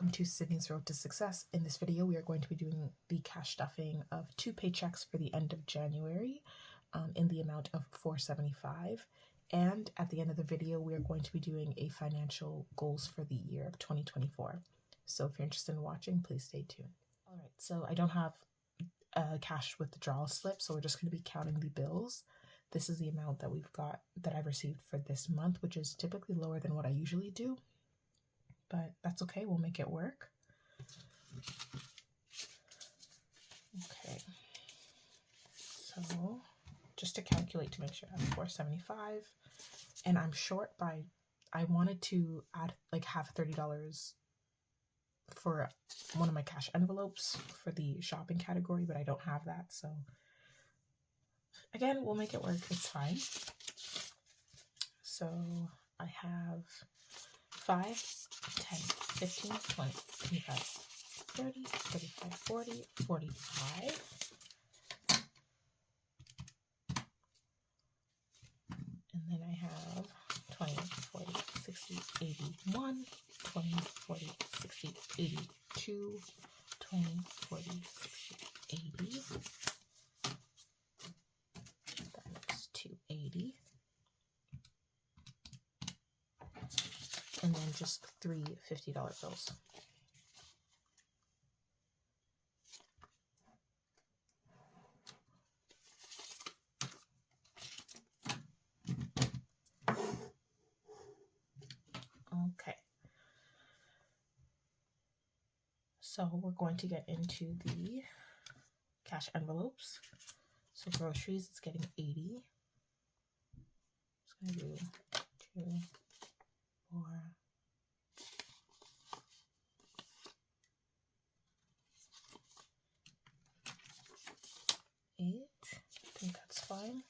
welcome to Sydney's Road to Success. In this video, we are going to be doing the cash stuffing of 2 paychecks for the end of January in the amount of $475. And at the end of the video, we are going to be doing a financial goals for the year of 2024. So if you're interested in watching, please stay tuned. All right, so I don't have a cash withdrawal slip, so we're just going to be counting the bills. This is the amount that we've got, that I've received for this month, which is typically lower than what I usually do. But that's okay, we'll make it work. Okay, so just to calculate to make sure I have 475, and I'm short by, I wanted to add, like, have $30 for one of my cash envelopes for the shopping category, but I don't have that, so again, we'll make it work, it's fine. So I have 5, 10, 15, 20, 25, 30, 35, 40, 45. And then I have 20, 40, 60, 81, 20, 40, 60, 82, 20, 40, 60, 80. That's 280. And then just 3 $50 bills. Okay. So we're going to get into the cash envelopes. So groceries, it's getting 80. It's going to do 2, 4, 8. I think that's fine.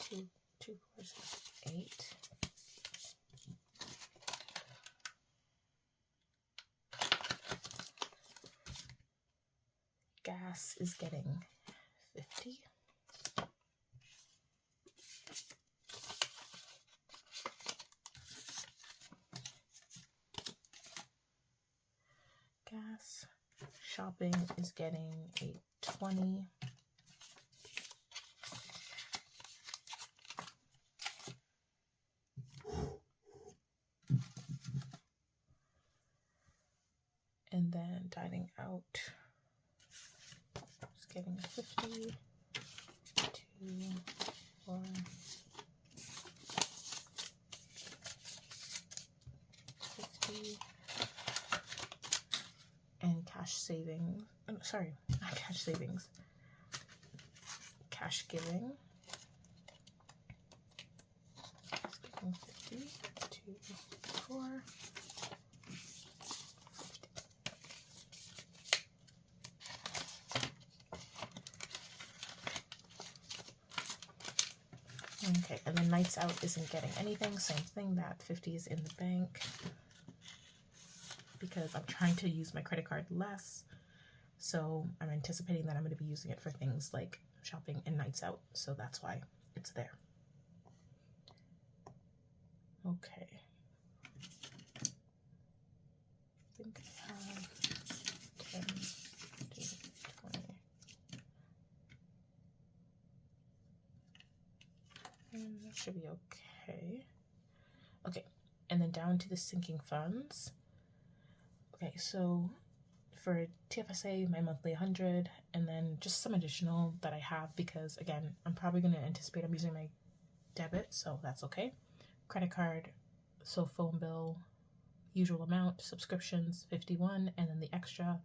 2, 4, 6, 8. Gas is getting 50. Gas. Shopping is getting a 20. And then dining out is getting a 50. 2, 4, 50. And cash savings, sorry, not cash savings, cash giving. It's getting 50, 2, 4, 50. Okay, and then nights out isn't getting anything, same thing, that 50 is in the bank, because I'm trying to use my credit card less, so I'm anticipating that I'm going to be using it for things like shopping and nights out, so that's why it's there. Okay. I think I have 10, 15, 20. And that should be okay. Okay, and then down to the sinking funds. Okay, so for TFSA, my monthly 100, and then just some additional that I have because, again, I'm probably going to anticipate I'm using my debit, so that's okay. Credit card, so phone bill, usual amount, subscriptions, 51, and then the extra,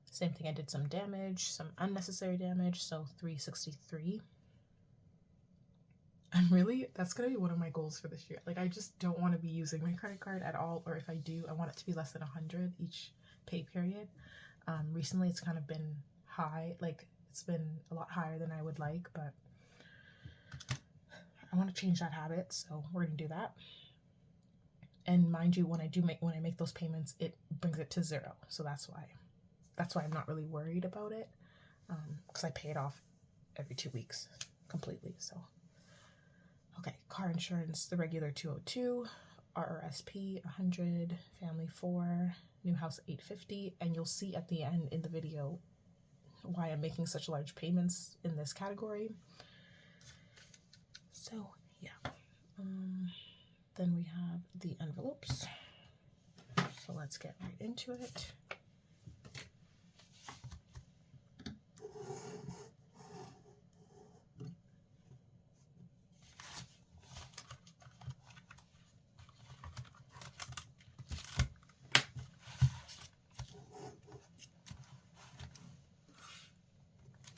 same thing, I did some damage, some unnecessary damage, so 363. That's going to be one of my goals for this year. Like, I just don't want to be using my credit card at all, or if I do, I want it to be less than 100 each pay period. Recently, it's kind of been high, like, it's been a lot higher than I would like, but I want to change that habit, so we're going to do that. And mind you, when I make those payments, it brings it to 0, so that's why I'm not really worried about it, because I pay it off every 2 weeks completely, so. Okay, car insurance, the regular 202, RRSP 100, family 4, new house 850, and you'll see at the end in the video why I'm making such large payments in this category. So yeah, then we have the envelopes. So let's get right into it.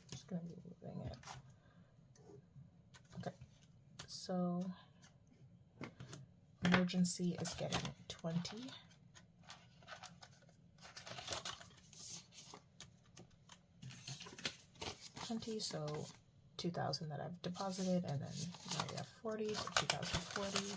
Just gonna be moving it. Okay, so emergency is getting 20. 20, so 2,000 that I've deposited, and then now we have 40, so 2,040.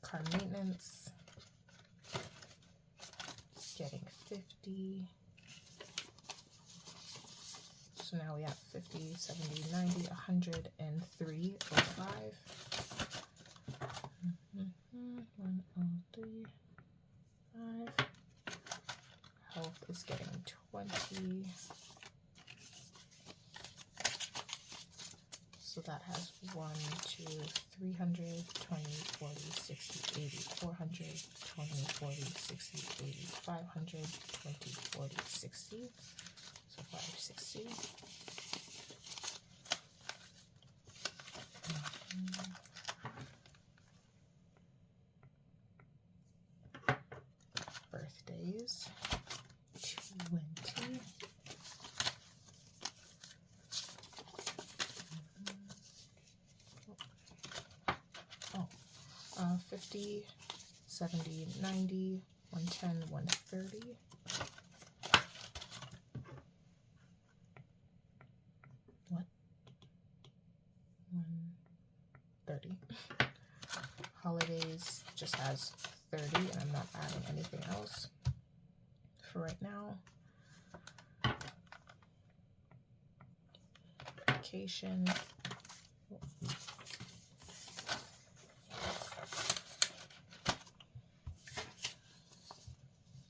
Car maintenance, getting 50. So now we have 50, 70, 90, 103, 05. 103, 5. Health is getting 20. So that has 1, 2, 300, 20, 40, 60, 80, 400, 20, 40, 60, 80, 500, 20, 40, 60. So 560. Birthdays, 20. 50, 70, 90, 110, 130. What? 130. Holidays just has 30, and I'm not adding anything else for right now. Vacation.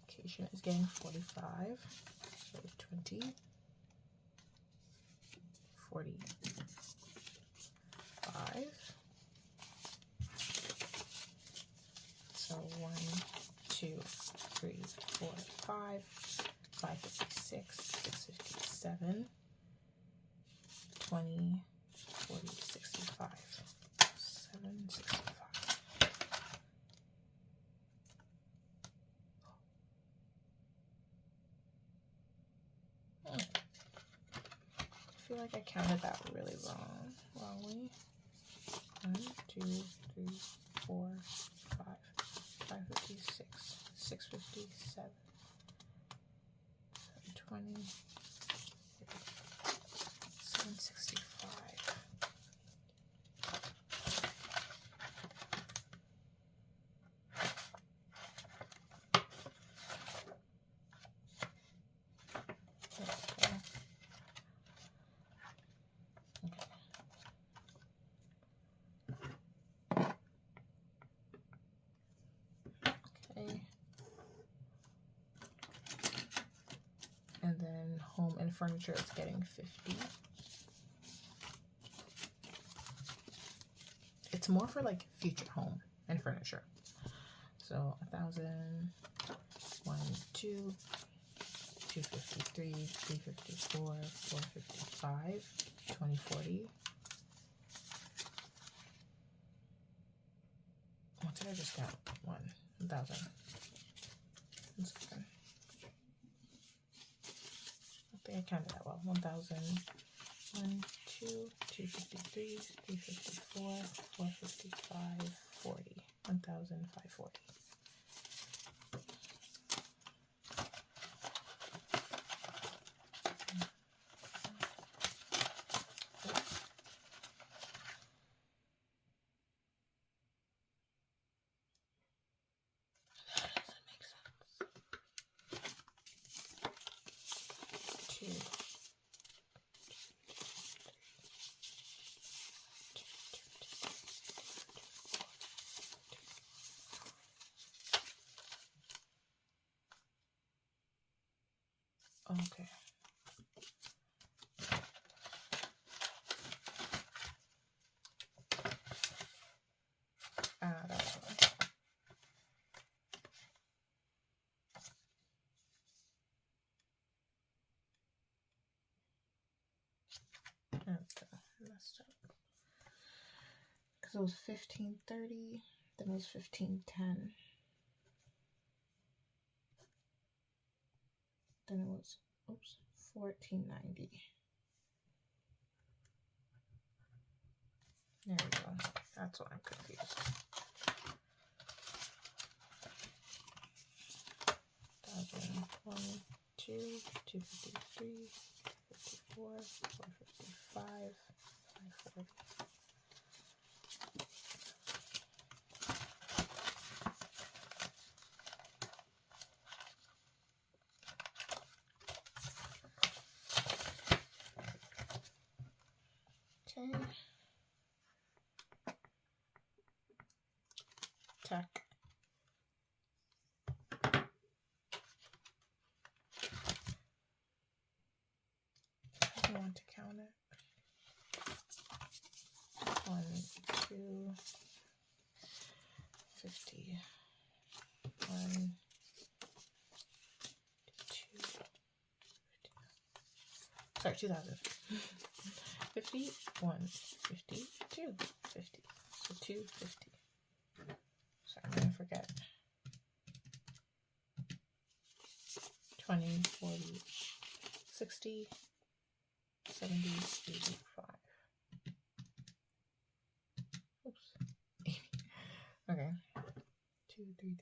Vacation is getting 45, so 20, 45. So 1, 2, 3, 4, 5, 556, 657, 20, 40, 65, 765. I feel like I counted that really wrongly. 1, 2, 3, 4, 5, 556, 657, 720, 765. And then home and furniture is getting 50. It's more for like future home and furniture. So 1,000, 1, 2, 253, 354, 455, 2040. What did I just count? 1,000. 1 second. I think I counted that well. 1,000, 1, 2, 253, 354, 455, 40. 1,540. messed up. Because it was 1530, then it was 1510. Then it was, 1490. There we go. That's why I'm confused. 1, 2, 253, 54, 455, 540. Okay. Tech. I want to count it. 1, 2, 50. 1, 2, 50. Sorry, 2000. 50, 1, 50, 2, 50. So 250. Sorry, I'm gonna forget. 20, 40, 60, 70, 85. Oops. 80. Okay. 2, 3, 4.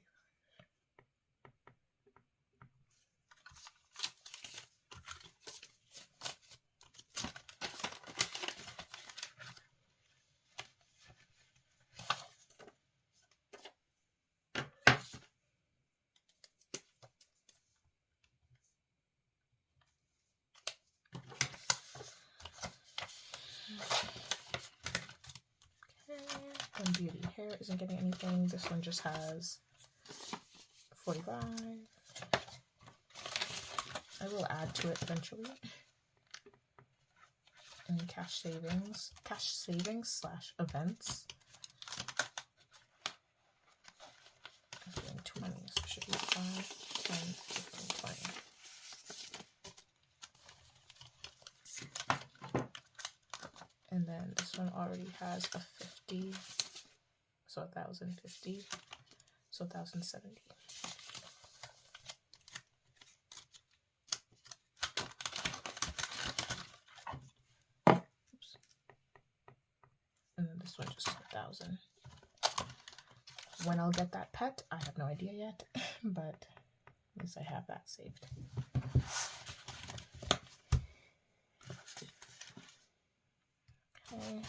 And Beauty Hair isn't getting anything. This one just has 45. I will add to it eventually. And cash savings / events. I'm doing 20, so it should be 5, 10, 15, 20. And then this one already has a 50, so 1,050, so 1,070. Oops. And then this one just 1,000. When I'll get that pet, I have no idea yet, but at least I have that saved. Okay.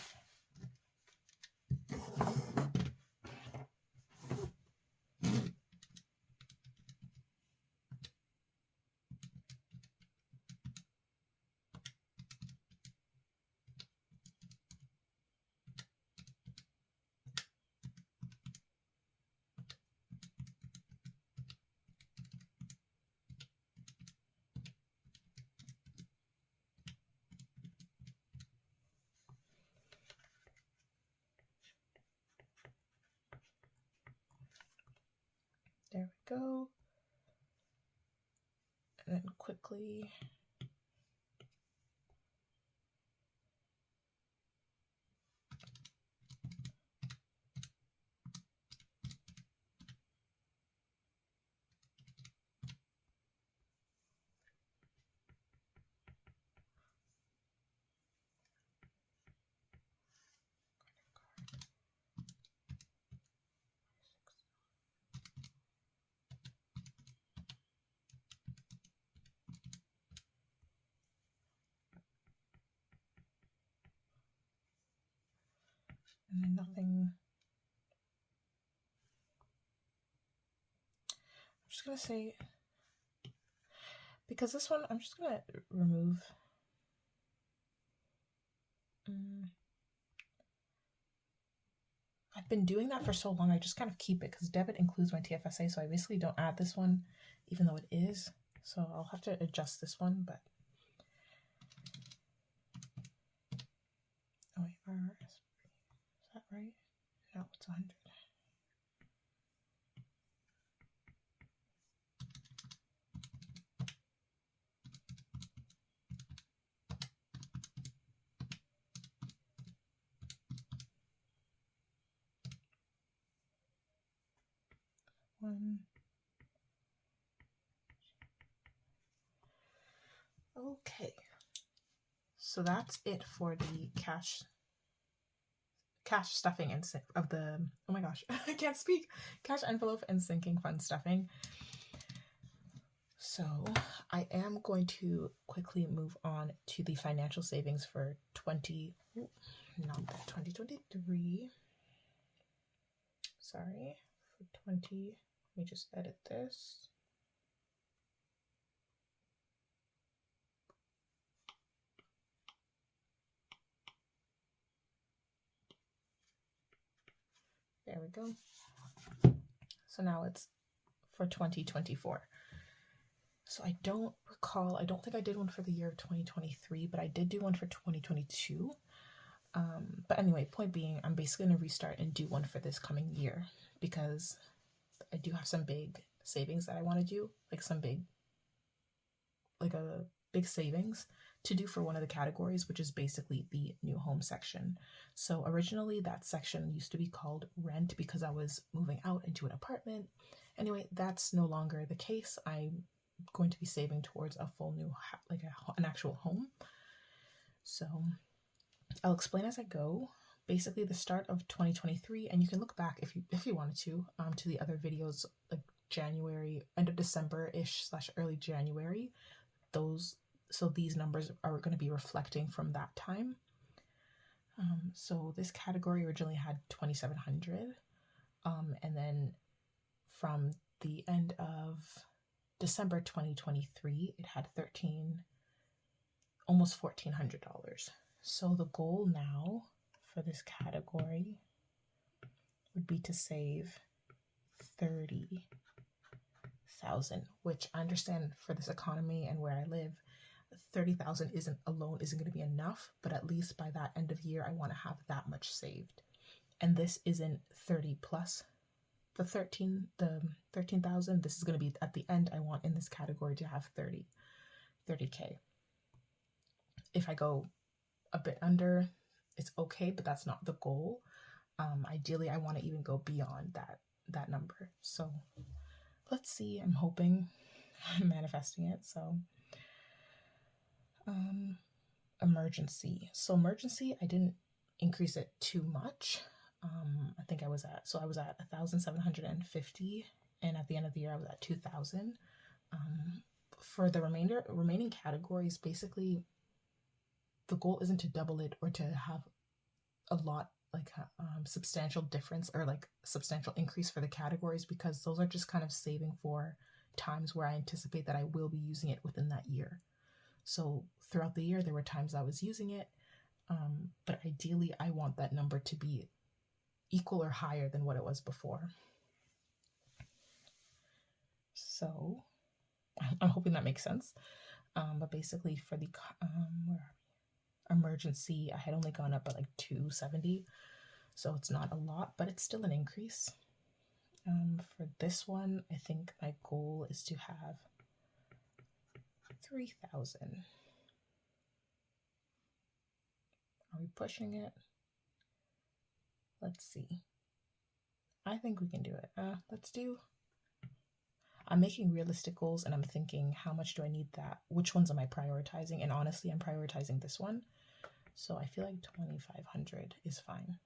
There we go. And then quickly and then nothing. I'm just gonna say, because this one, I'm just gonna remove. I've been doing that for so long, I just kind of keep it because debit includes my TFSA, so I basically don't add this one, even though it is. So I'll have to adjust this one, but. Oh wait, RRS. Is that right? No, it's 100. one. Okay, so that's it for the cash stuffing and of the, oh my gosh, I can't speak, cash envelope and sinking fund stuffing. So I am going to quickly move on to the financial savings for 2023. Sorry, for 20, let me just edit this. There we go. So now it's for 2024. So I don't recall, I don't think I did one for the year of 2023, but I did do one for 2022. But anyway, point being, I'm basically going to restart and do one for this coming year because I do have some big savings that I want to do, like a big savings to do for one of the categories, which is basically the new home section. So originally that section used to be called rent because I was moving out into an apartment. Anyway, that's no longer the case. I'm going to be saving towards a full new, an actual home. So I'll explain as I go. Basically the start of 2023, and you can look back if you wanted to the other videos, like January, end of December-ish / early January. So these numbers are going to be reflecting from that time. So this category originally had 2,700, and then from the end of December 2023, it had almost $1,400. So the goal now for this category would be to save 30,000, which I understand for this economy and where I live, 30,000 isn't going to be enough, but at least by that end of year, I want to have that much saved. And this isn't 30 plus the 13,000. This is going to be at the end. I want in this category to have 30K. If I go a bit under, it's okay, but that's not the goal. Ideally, I want to even go beyond that number. So let's see. I'm hoping, I'm manifesting it. So emergency. So emergency, I didn't increase it too much. I think I was at 1,750, and at the end of the year I was at 2,000. For the remaining categories, basically the goal isn't to double it or to have a lot substantial difference or substantial increase for the categories, because those are just kind of saving for times where I anticipate that I will be using it within that year. So throughout the year, there were times I was using it, but ideally I want that number to be equal or higher than what it was before. So I'm hoping that makes sense. But basically for the emergency, I had only gone up by like 270, so it's not a lot, but it's still an increase. For this one, I think my goal is to have 3,000. Are we pushing it? Let's see. I think we can do it. I'm making realistic goals and I'm thinking, how much do I need that? Which ones am I prioritizing? And honestly, I'm prioritizing this one. So I feel like 2,500 is fine.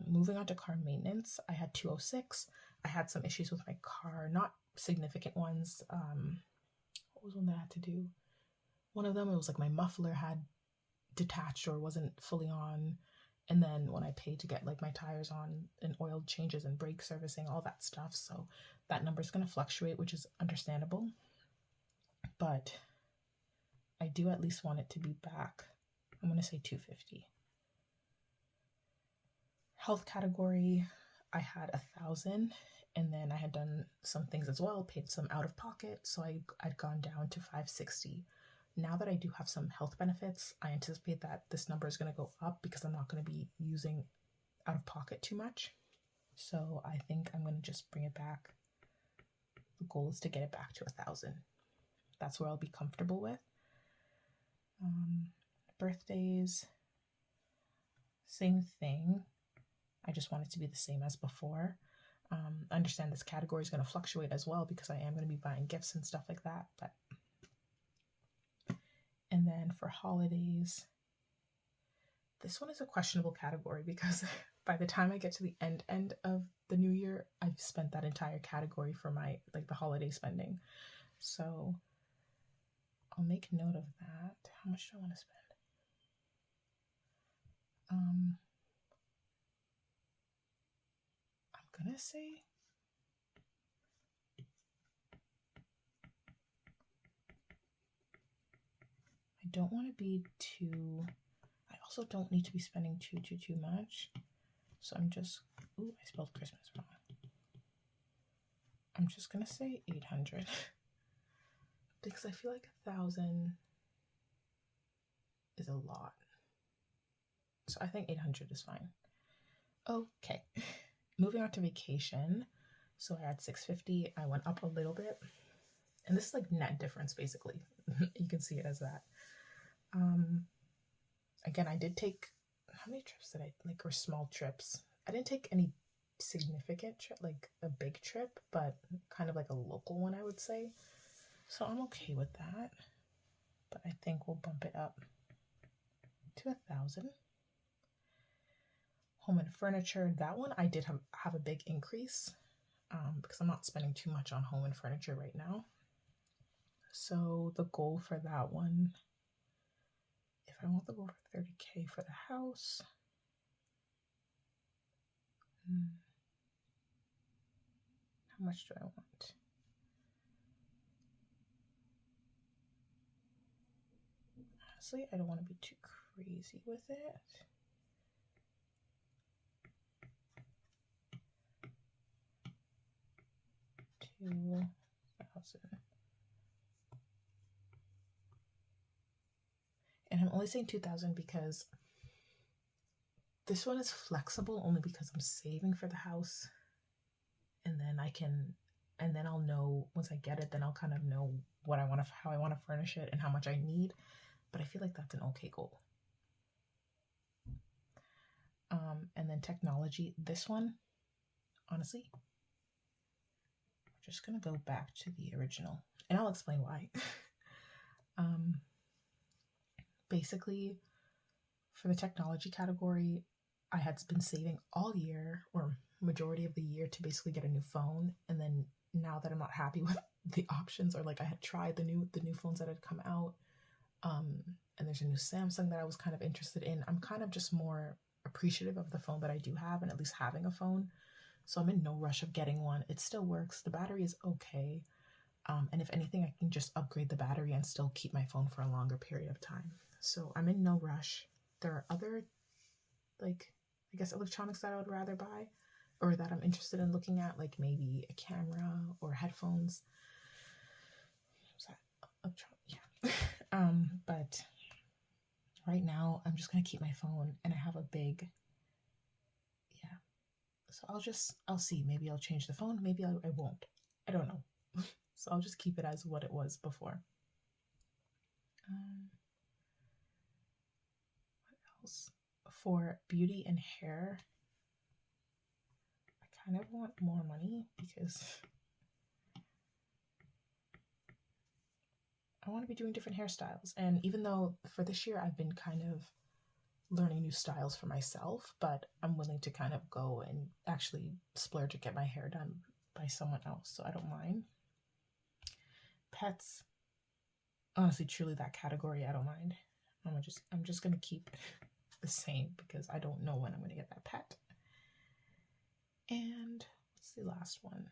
Moving on to car maintenance, I had 206. I had some issues with my car, not significant ones. What was one that I had to do? One of them, it was like my muffler had detached or wasn't fully on. And then when I paid to get like my tires on and oil changes and brake servicing, all that stuff. So that number is going to fluctuate, which is understandable. But I do at least want it to be back. I'm going to say 250. Health category, I had 1,000, and then I had done some things as well, paid some out of pocket. So I'd gone down to 560. Now that I do have some health benefits, I anticipate that this number is going to go up because I'm not going to be using out of pocket too much. So I think I'm going to just bring it back. The goal is to get it back to 1,000. That's where I'll be comfortable with. Birthdays, same thing. I just want it to be the same as before. I understand this category is going to fluctuate as well because I am going to be buying gifts and stuff like that. But and then for holidays, this one is a questionable category because by the time I get to the end of the new year, I've spent that entire category for my the holiday spending. So I'll make note of that. How much do I want to spend? I'm gonna say I don't want to be too. I also don't need to be spending too much. So I'm just. Ooh, I spelled Christmas wrong. I'm just gonna say 800 because I feel like 1,000 is a lot. So I think 800 is fine. Okay, moving on to vacation. So I had 650. I went up a little bit, and this is like net difference basically. You can see it as that. Again, I did take, how many trips did I or small trips? I didn't take any significant trip, like a big trip, but kind of like a local one, I would say. So I'm okay with that. But I think we'll bump it up to 1,000. Home and furniture, that one I did have a big increase because I'm not spending too much on home and furniture right now. So the goal for that one, if I want the goal for 30K for the house, how much do I want? Honestly, I don't want to be too crazy with it. $2,000. And I'm only saying 2,000 because this one is flexible only because I'm saving for the house. And then I'll know once I get it, then I'll kind of know what I want to, how I want to furnish it and how much I need. But I feel like that's an okay goal. And then technology, this one, honestly, we're just going to go back to the original and I'll explain why. Basically, for the technology category, I had been saving all year or majority of the year to basically get a new phone. And then now that I'm not happy with the options, or I had tried the new phones that had come out, and there's a new Samsung that I was kind of interested in, I'm kind of just more appreciative of the phone that I do have and at least having a phone. So I'm in no rush of getting one. It still works. The battery is okay. And if anything, I can just upgrade the battery and still keep my phone for a longer period of time. So I'm in no rush. There are other, I guess, electronics that I would rather buy or that I'm interested in looking at, like maybe a camera or headphones. Yeah. But right now I'm just going to keep my phone, and I have a big, yeah. So I'll see. Maybe I'll change the phone. Maybe I won't. I don't know. So I'll just keep it as what it was before. What else? For beauty and hair, I kind of want more money because I want to be doing different hairstyles. And even though for this year I've been kind of learning new styles for myself, but I'm willing to kind of go and actually splurge to get my hair done by someone else, so I don't mind. Pets, honestly, truly that category, I don't mind. I'm just gonna keep the same because I don't know when I'm gonna get that pet. And what's the last one?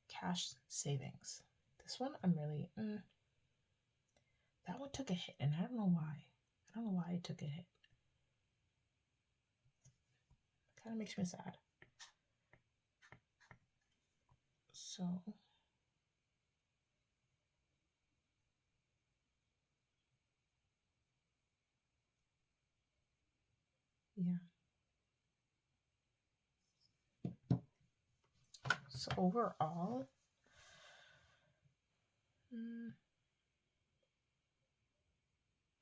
Cash savings. This one I'm really that one took a hit, and I don't know why. I don't know why it took a hit. It kind of makes me sad. So yeah. So overall,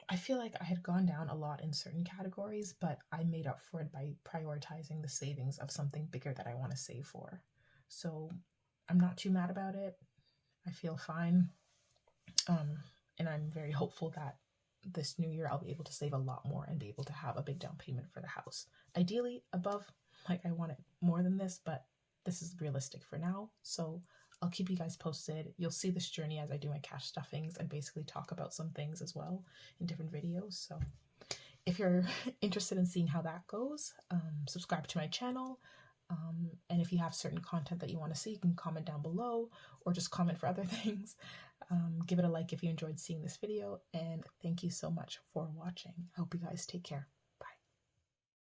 I feel like I had gone down a lot in certain categories, but I made up for it by prioritizing the savings of something bigger that I want to save for. So I'm not too mad about it. I feel fine. And I'm very hopeful that this new year I'll be able to save a lot more and be able to have a big down payment for the house. Ideally above, like I want it more than this, but this is realistic for now. So I'll keep you guys posted. You'll see this journey as I do my cash stuffings and basically talk about some things as well in different videos. So if you're interested in seeing how that goes, subscribe to my channel. And if you have certain content that you want to see, you can comment down below or just comment for other things. Give it a like if you enjoyed seeing this video, and thank you so much for watching. I hope you guys take care.